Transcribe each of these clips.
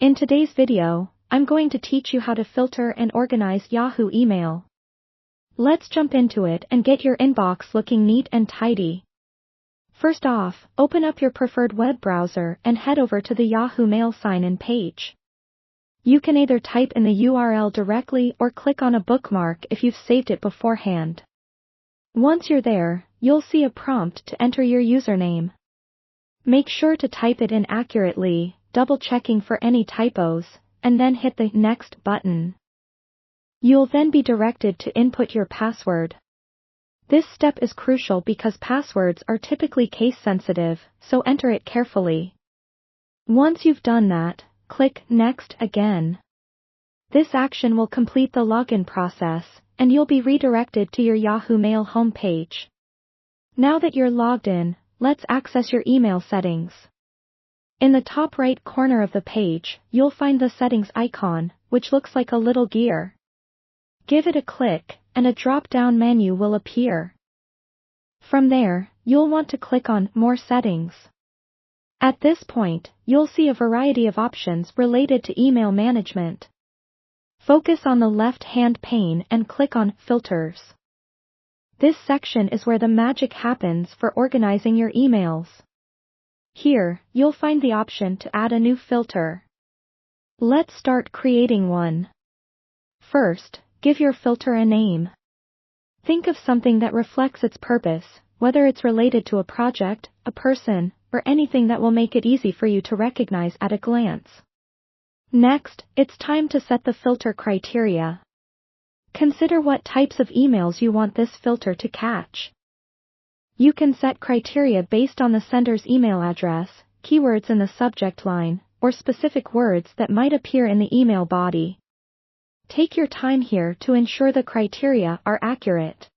In today's video, I'm going to teach you how to filter and organize Yahoo email. Let's jump into it and get your inbox looking neat and tidy. First off, open up your preferred web browser and head over to the Yahoo Mail sign-in page. You can either type in the URL directly or click on a bookmark if you've saved it beforehand. Once you're there, you'll see a prompt to enter your username. Make sure to type it in accurately, double-checking for any typos, and then hit the Next button. You'll then be directed to input your password. This step is crucial because passwords are typically case-sensitive, so enter it carefully. Once you've done that, click Next again. This action will complete the login process, and you'll be redirected to your Yahoo Mail homepage. Now that you're logged in, let's access your email settings. In the top right corner of the page, you'll find the settings icon, which looks like a little gear. Give it a click, and a drop-down menu will appear. From there, you'll want to click on More Settings. At this point, you'll see a variety of options related to email management. Focus on the left-hand pane and click on Filters. This section is where the magic happens for organizing your emails. Here, you'll find the option to add a new filter. Let's start creating one. First, give your filter a name. Think of something that reflects its purpose, whether it's related to a project, a person, or anything that will make it easy for you to recognize at a glance. Next, it's time to set the filter criteria. Consider what types of emails you want this filter to catch. You can set criteria based on the sender's email address, keywords in the subject line, or specific words that might appear in the email body. Take your time here to ensure the criteria are accurate.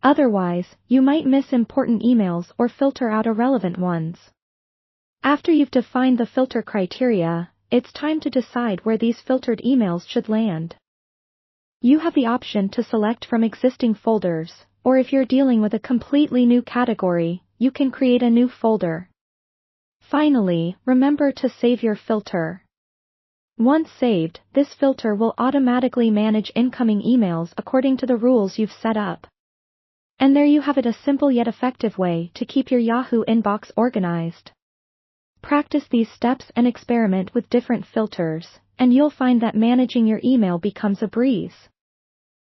Otherwise, you might miss important emails or filter out irrelevant ones. After you've defined the filter criteria, it's time to decide where these filtered emails should land. You have the option to select from existing folders, or if you're dealing with a completely new category, you can create a new folder. Finally, remember to save your filter. Once saved, this filter will automatically manage incoming emails according to the rules you've set up. And there you have it, a simple yet effective way to keep your Yahoo inbox organized. Practice these steps and experiment with different filters, and you'll find that managing your email becomes a breeze.